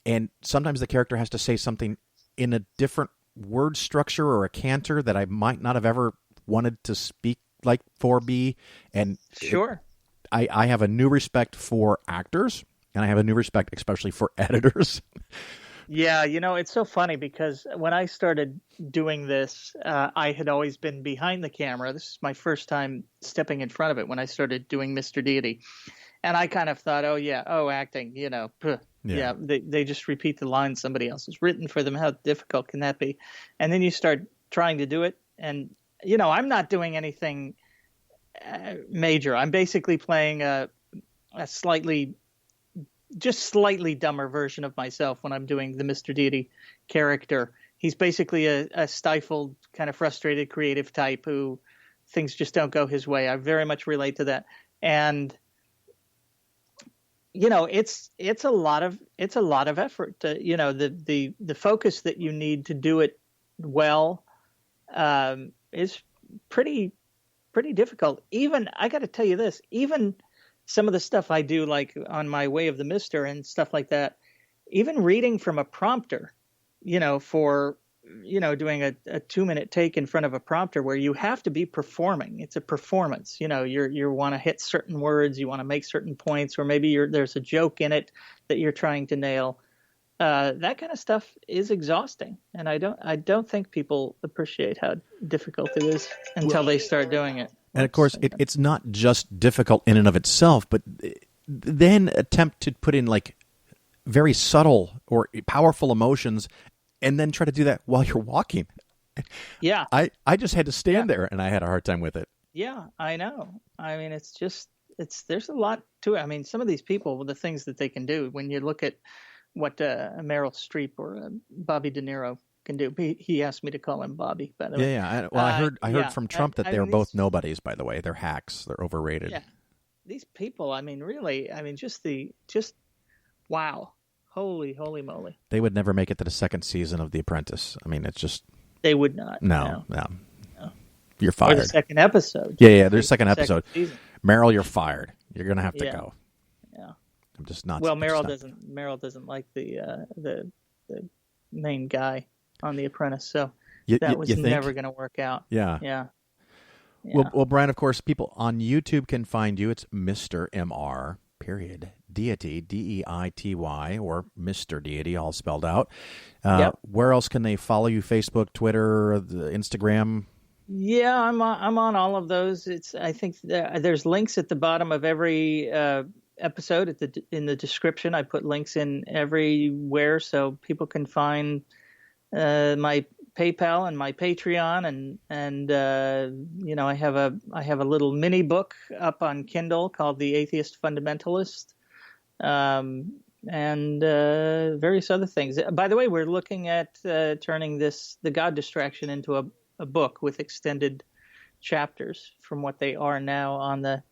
And sometimes the character has to say something in a different word structure or a canter that I might not have ever wanted to speak like 4B. And sure, I have a new respect for actors, and I have a new respect especially for editors. Yeah, it's so funny because when I started doing this, I had always been behind the camera. This is my first time stepping in front of it when I started doing Mr. Deity. And I kind of thought, acting, yeah, they just repeat the lines somebody else has written for them. How difficult can that be? And then you start trying to do it. And, I'm not doing anything major. I'm basically playing a slightly dumber version of myself when I'm doing the Mr. Deity character. He's basically a stifled, kind of frustrated, creative type who things just don't go his way. I very much relate to that. And it's a lot of effort to, the focus that you need to do it well is pretty difficult. Even, I got to tell you this, even some of the stuff I do, like on my Way of the Mister and stuff like that, even reading from a prompter, for, doing a 2-minute take in front of a prompter where you have to be performing. It's a performance. You want to hit certain words, you want to make certain points, or maybe there's a joke in it that you're trying to nail. That kind of stuff is exhausting, and I don't think people appreciate how difficult it is until they start doing it. And of course, it's not just difficult in and of itself, but then attempt to put in like very subtle or powerful emotions, and then try to do that while you're walking. Yeah, I just had to stand there, and I had a hard time with it. Yeah, I know. I mean, there's a lot to it. I mean, some of these people, the things that they can do. When you look at what Meryl Streep or Bobby De Niro can do. He asked me to call him Bobby, by the way. Yeah. I heard from Trump that they're both nobodies, by the way. They're hacks. They're overrated. Yeah. These people, really, just wow. Holy moly. They would never make it to the second season of The Apprentice. I mean, it's just... They would not. No. You're fired. Or the second episode. Yeah, there's a second episode. Meryl, you're fired. You're going to have to go. Yeah. I'm just not... Well, Meryl doesn't like the main guy on The Apprentice, so that was never going to work out. Yeah. Well, Brian, of course, people on YouTube can find you. It's Mr. MR, period, Deity, Deity, or Mr. Deity, all spelled out. Where else can they follow you? Facebook, Twitter, Instagram? Yeah, I'm on all of those. I think there's links at the bottom of every episode in the description. I put links in everywhere so people can find my PayPal and my Patreon, and I have a little mini book up on Kindle called The Atheist Fundamentalist, and various other things. By the way, we're looking at turning the God Distraction into a book with extended chapters from what they are now on the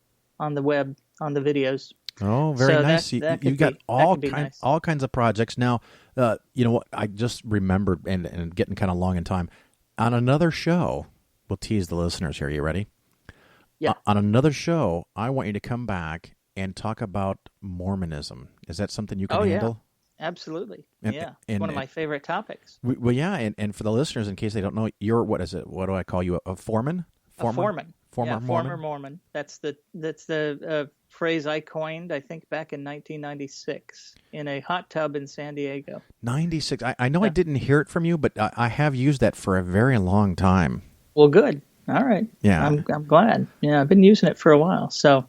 web, on the videos. Oh, very nice. You've got all kinds of projects. Now, you know what? I just remembered, and getting kind of long in time, on another show, we'll tease the listeners here. You ready? Yeah. On another show, I want you to come back and talk about Mormonism. Is that something you can handle? Yeah. Absolutely. And one of my favorite topics. Well, yeah, and for the listeners, in case they don't know, you're, what is it? What do I call you? A foreman? Foreman. Former Mormon. That's the phrase I coined, I think, back in 1996 in a hot tub in San Diego. 96. I know I didn't hear it from you, but I have used that for a very long time. Well, good. All right. Yeah. I'm glad. Yeah, I've been using it for a while. So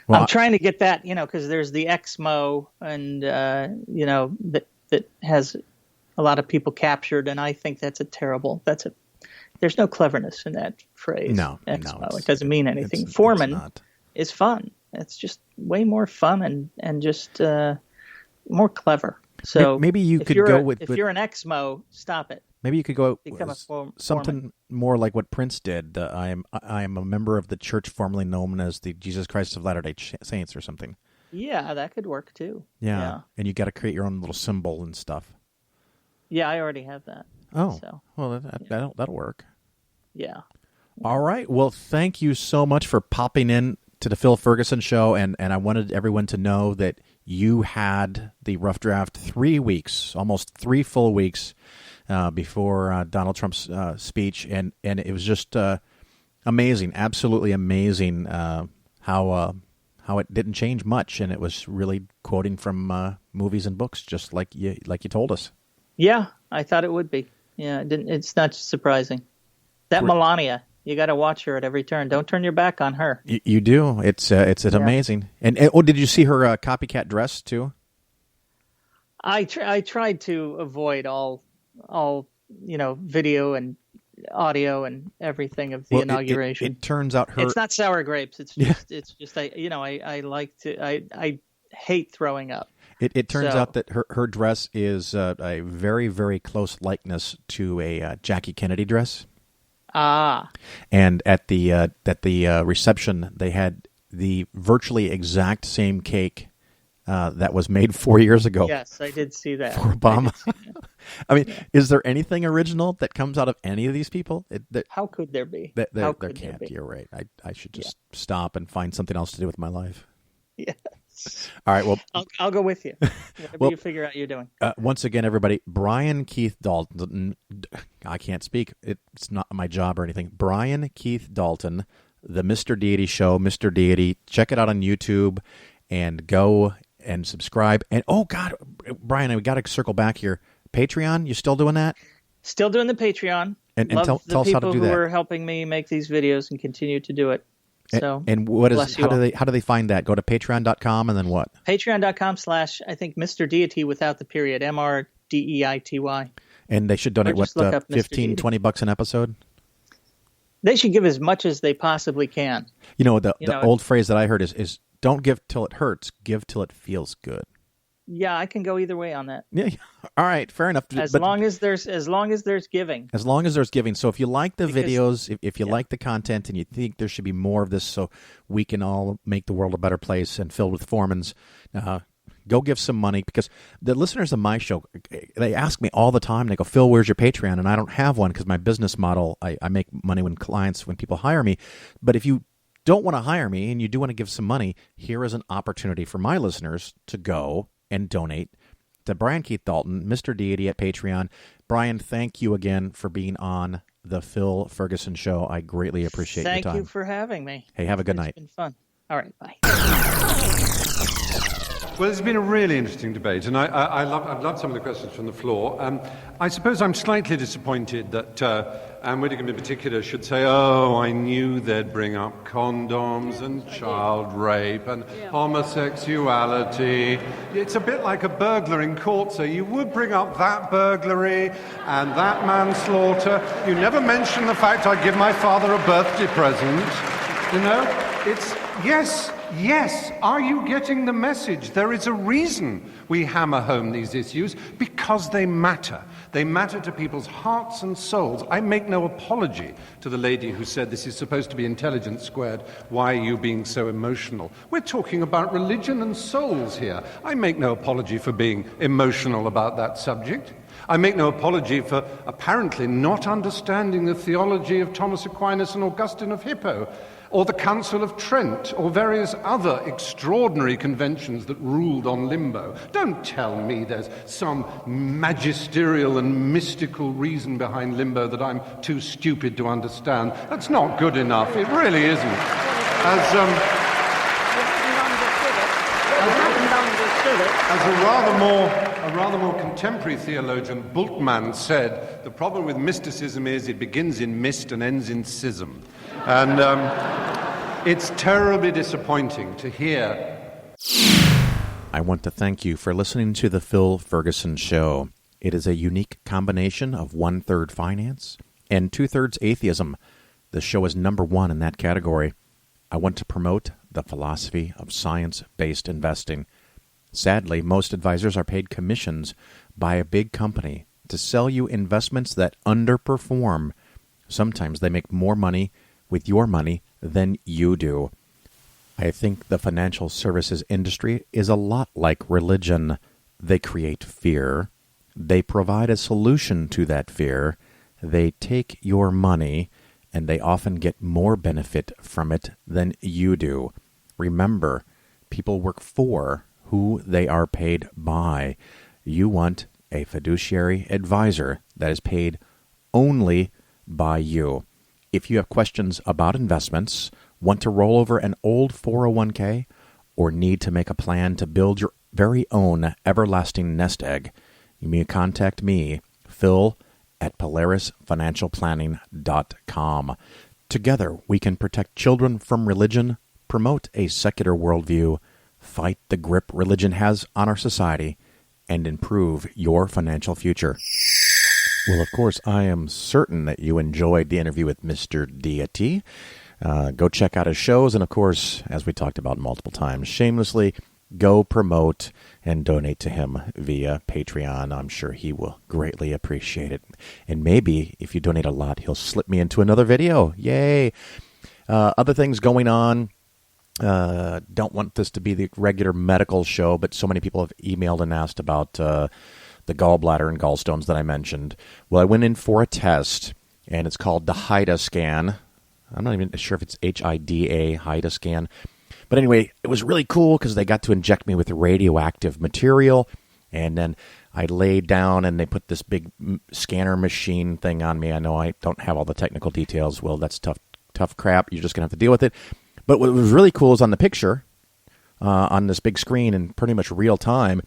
I'm trying to get that, because there's the XMO and, that has a lot of people captured, and I think there's no cleverness in that phrase. No, XMO. It doesn't mean anything. Foreman is fun. It's just way more fun and just more clever. So maybe you could go with... If you're an XMO, stop it. Maybe you could go Become something more like what Prince did. I am a member of the church formerly known as the Jesus Christ of Latter-day Saints or something. Yeah, that could work too. Yeah. And you got to create your own little symbol and stuff. Yeah, I already have that. Oh, so, well, that'll work. Yeah. All right. Well, thank you so much for popping in to the Phil Ferguson Show, and I wanted everyone to know that you had the rough draft 3 weeks, almost 3 full weeks before Donald Trump's speech, and it was just amazing, absolutely amazing how it didn't change much, and it was really quoting from movies and books, just like you told us. Yeah, I thought it would be. Yeah, it's not surprising. That Melania, you got to watch her at every turn. Don't turn your back on her. You do. It's amazing. And did you see her copycat dress too? I tried to avoid all video and audio and everything of the inauguration. It turns out it's not sour grapes. It's just I like to I hate throwing up. It turns out that her dress is a very, very close likeness to a Jackie Kennedy dress. Ah. And at the reception, they had the virtually exact same cake that was made 4 years ago. Yes, I did see that. For Obama. I mean, is there anything original that comes out of any of these people? How could there be? There can't. You're right. I should just stop and find something else to do with my life. Yes. All right. Well, I'll go with you. Whatever you figure out you're doing. Once again, everybody, Brian Keith Dalton. I can't speak. It's not my job or anything. Brian Keith Dalton, the Mr. Deity Show, Mr. Deity. Check it out on YouTube and go and subscribe. And oh God, Brian, we got to circle back here. Patreon, you still doing that? Still doing the Patreon. And tell us how to do that. The people who are helping me make these videos and continue to do it. So, and what is how do they find that? Go to patreon.com and then what? Patreon.com/ I think Mr. Deity without the period, MrDeity. And they should donate what, $15-20 an episode? They should give as much as they possibly can. The old phrase that I heard is don't give till it hurts, give till it feels good. Yeah, I can go either way on that. Yeah. All right, fair enough. As long as there's giving. As long as there's giving. So if you like the videos, if you like the content, and you think there should be more of this, so we can all make the world a better place and filled with Foremans, go give some money, because the listeners of my show, they ask me all the time. They go, "Phil, where's your Patreon?" And I don't have one because my business model, I make money when people hire me. But if you don't want to hire me and you do want to give some money, here is an opportunity for my listeners to go and donate to Brian Keith Dalton, Mr. Deity at Patreon. Brian, thank you again for being on the Phil Ferguson Show. I greatly appreciate your time. Thank you for having me. Hey, have a good night. It's been fun. All right, bye. Well, it's been a really interesting debate, and I've loved some of the questions from the floor. I suppose I'm slightly disappointed that Anne Widdecombe in particular should say, "Oh, I knew they'd bring up condoms and child rape and homosexuality." It's a bit like a burglar in court, so you would bring up that burglary and that manslaughter. You never mention the fact I give my father a birthday present. It's Yes, are you getting the message? There is a reason we hammer home these issues, because they matter. They matter to people's hearts and souls. I make no apology to the lady who said this is supposed to be intelligence squared. Why are you being so emotional? We're talking about religion and souls here. I make no apology for being emotional about that subject. I make no apology for apparently not understanding the theology of Thomas Aquinas and Augustine of Hippo. or the Council of Trent, or various other extraordinary conventions that ruled on limbo. Don't tell me there's some magisterial and mystical reason behind limbo that I'm too stupid to understand. That's not good enough. It really isn't. As a rather more contemporary theologian, Bultmann said, the problem with mysticism is it begins in mist and ends in schism. And it's terribly disappointing to hear. I want to thank you for listening to The Phil Ferguson Show. It is a unique combination of 1/3 finance and 2/3 atheism. The show is number 1 in that category. I want to promote the philosophy of science-based investing. Sadly, most advisors are paid commissions by a big company to sell you investments that underperform. Sometimes they make more money with your money than you do. I think the financial services industry is a lot like religion. They create fear. They provide a solution to that fear. They take your money, and they often get more benefit from it than you do. Remember, people work for who they are paid by. You want a fiduciary advisor that is paid only by you. If you have questions about investments, want to roll over an old 401k, or need to make a plan to build your very own everlasting nest egg, you may contact me, Phil, at PolarisFinancialPlanning.com. Together, we can protect children from religion, promote a secular worldview, fight the grip religion has on our society, and improve your financial future. Well, of course, I am certain that you enjoyed the interview with mr-deity. Go check out his shows, and of course, as we talked about multiple times, shamelessly go promote and donate to him via Patreon. I'm sure he will greatly appreciate it. And maybe if you donate a lot, he'll slip me into another video. Yay! Other things going on. Don't want this to be the regular medical show, but so many people have emailed and asked about the gallbladder and gallstones that I mentioned. Well, I went in for a test, and it's called the HIDA scan. I'm not even sure if it's HIDA, HIDA scan. But anyway, it was really cool because they got to inject me with radioactive material, and then I laid down and they put this big scanner machine thing on me. I know I don't have all the technical details. Well, that's tough crap. You're just going to have to deal with it. But what was really cool is on the picture, on this big screen in pretty much real time,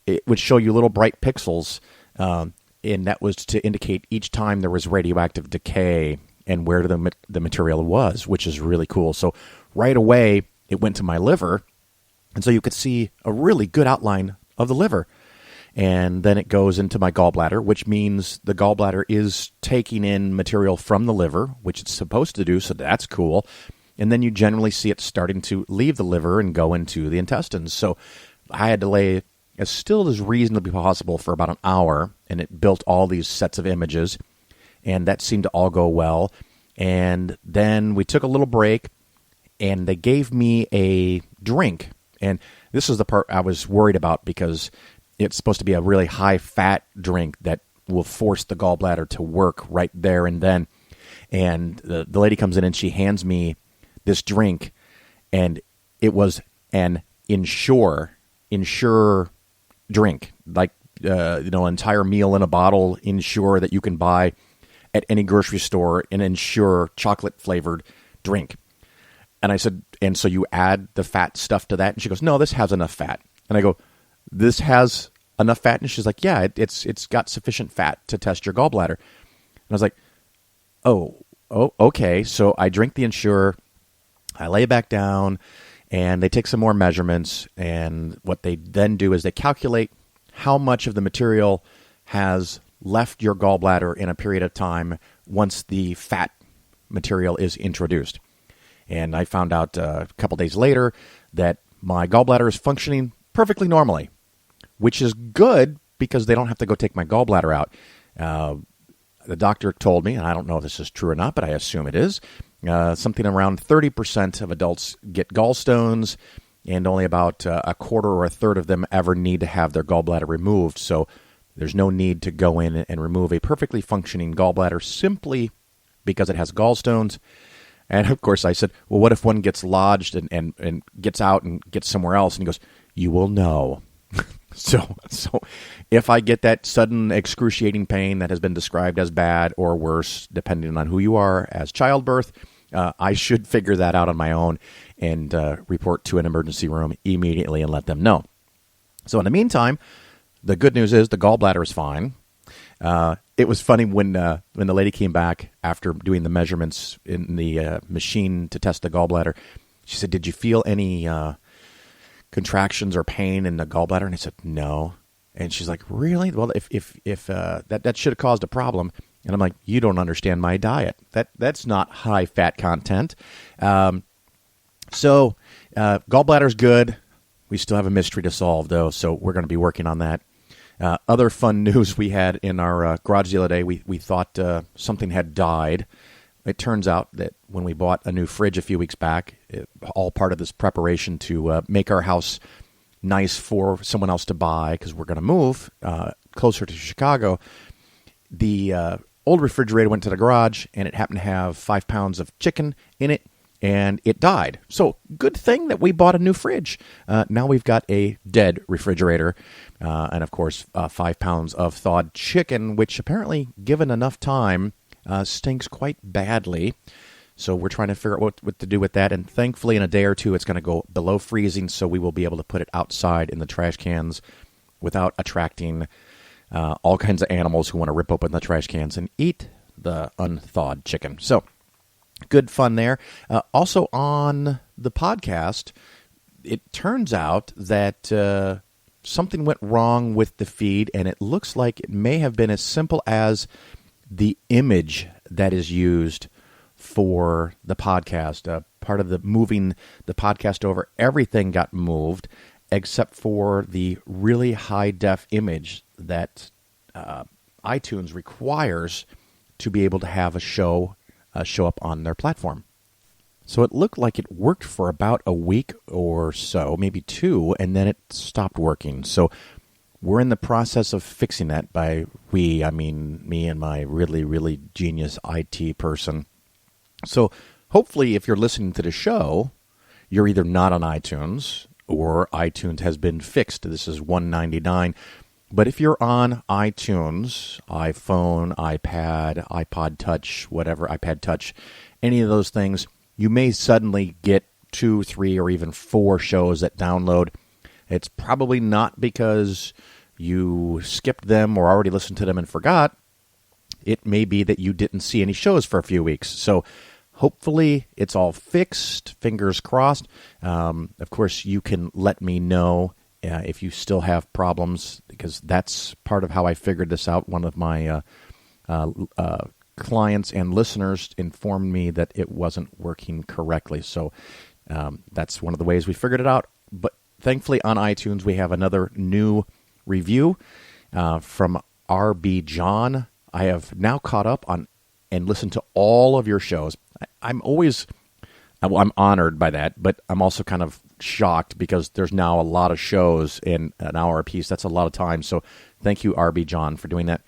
it would show you little bright pixels, and that was to indicate each time there was radioactive decay and where the material was, which is really cool. So right away, it went to my liver, and so you could see a really good outline of the liver. And then it goes into my gallbladder, which means the gallbladder is taking in material from the liver, which it's supposed to do, so that's cool. And then you generally see it starting to leave the liver and go into the intestines. So I had to lay as still as reasonably possible for about an hour, and it built all these sets of images, and that seemed to all go well. And then we took a little break, and they gave me a drink. And this is the part I was worried about because it's supposed to be a really high-fat drink that will force the gallbladder to work right there and then. And the lady comes in, and she hands me this drink, and it was an Ensure drink, like an entire meal in a bottle Ensure that you can buy at any grocery store, an Ensure chocolate-flavored drink. And I said, and so you add the fat stuff to that? And she goes, no, this has enough fat. And I go, this has enough fat? And she's like, yeah, it's got sufficient fat to test your gallbladder. And I was like, oh, okay. So I drink the Ensure, I lay back down, and they take some more measurements, and what they then do is they calculate how much of the material has left your gallbladder in a period of time once the fat material is introduced. And I found out a couple days later that my gallbladder is functioning perfectly normally, which is good because they don't have to go take my gallbladder out. The doctor told me, and I don't know if this is true or not, but I assume it is, something around 30% of adults get gallstones, and only about a quarter or a third of them ever need to have their gallbladder removed. So there's no need to go in and remove a perfectly functioning gallbladder simply because it has gallstones. And of course I said, well, what if one gets lodged and gets out and gets somewhere else? And he goes, you will know. So if I get that sudden excruciating pain that has been described as bad or worse, depending on who you are, as childbirth, I should figure that out on my own and report to an emergency room immediately and let them know. So in the meantime, the good news is the gallbladder is fine. It was funny when the lady came back after doing the measurements in the machine to test the gallbladder. She said, did you feel any contractions or pain in the gallbladder? And I said, no. And she's like, really? Well, if that should have caused a problem. And I'm like, you don't understand my diet. That's not high fat content. So gallbladder's good. We still have a mystery to solve, though, so we're going to be working on that. Other fun news we had in our garage the other day, we thought something had died. It turns out that when we bought a new fridge a few weeks back, all part of this preparation to make our house nice for someone else to buy, because we're going to move closer to Chicago, the old refrigerator went to the garage, and it happened to have 5 pounds of chicken in it, and it died. So good thing that we bought a new fridge. Now we've got a dead refrigerator, and of course 5 pounds of thawed chicken, which apparently, given enough time, stinks quite badly. So we're trying to figure out what to do with that, and thankfully in a day or two it's going to go below freezing, so we will be able to put it outside in the trash cans without attracting all kinds of animals who want to rip open the trash cans and eat the unthawed chicken. So good fun there. Also on the podcast, it turns out that something went wrong with the feed, and it looks like it may have been as simple as the image that is used for the podcast. Part of the moving the podcast over, everything got moved except for the really high-def image that iTunes requires to be able to have a show show up on their platform. So it looked like it worked for about a week or so, maybe 2, and then it stopped working. So we're in the process of fixing that. By we, I mean me and my really, really genius IT person. So hopefully if you're listening to the show, you're either not on iTunes or iTunes has been fixed. This is 199. But if you're on iTunes, iPhone, iPad, iPod Touch, whatever, iPad Touch, any of those things, you may suddenly get 2, 3, or even 4 shows that download. It's probably not because you skipped them or already listened to them and forgot. It may be that you didn't see any shows for a few weeks. So hopefully it's all fixed, fingers crossed. Of course, you can let me know if you still have problems, because that's part of how I figured this out. One of my clients and listeners informed me that it wasn't working correctly. So that's one of the ways we figured it out. But thankfully on iTunes, we have another new review from RB John. I have now caught up on and listened to all of your shows. I'm honored by that, but I'm also kind of shocked because there's now a lot of shows in an hour apiece. That's a lot of time. So thank you, RB John, for doing that.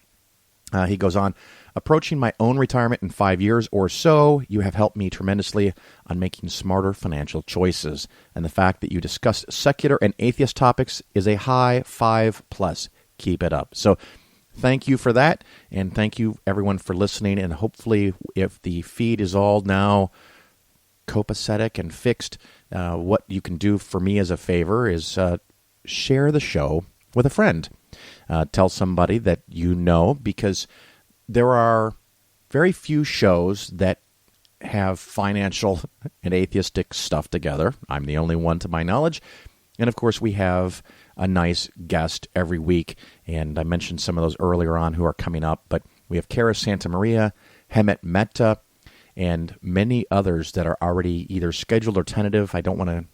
He goes on, approaching my own retirement in 5 years or so, you have helped me tremendously on making smarter financial choices. And the fact that you discuss secular and atheist topics is a high 5+. Keep it up. So thank you for that. And thank you, everyone, for listening. And hopefully, if the feed is all now copacetic and fixed, what you can do for me as a favor is share the show with a friend. Tell somebody that you know, because there are very few shows that have financial and atheistic stuff together. I'm the only one to my knowledge. And of course, we have a nice guest every week. And I mentioned some of those earlier on who are coming up. But we have Kara Santa Maria, Hemet Mehta, and many others that are already either scheduled or tentative. I don't want to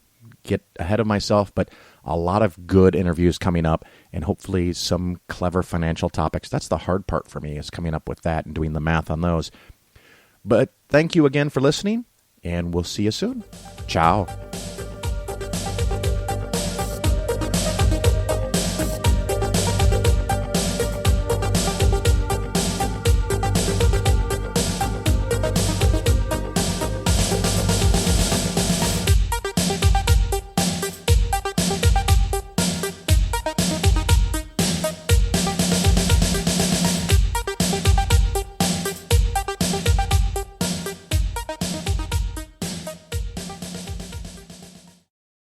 get ahead of myself, but a lot of good interviews coming up, and hopefully some clever financial topics. That's the hard part for me, is coming up with that and doing the math on those. But thank you again for listening, and we'll see you soon. Ciao.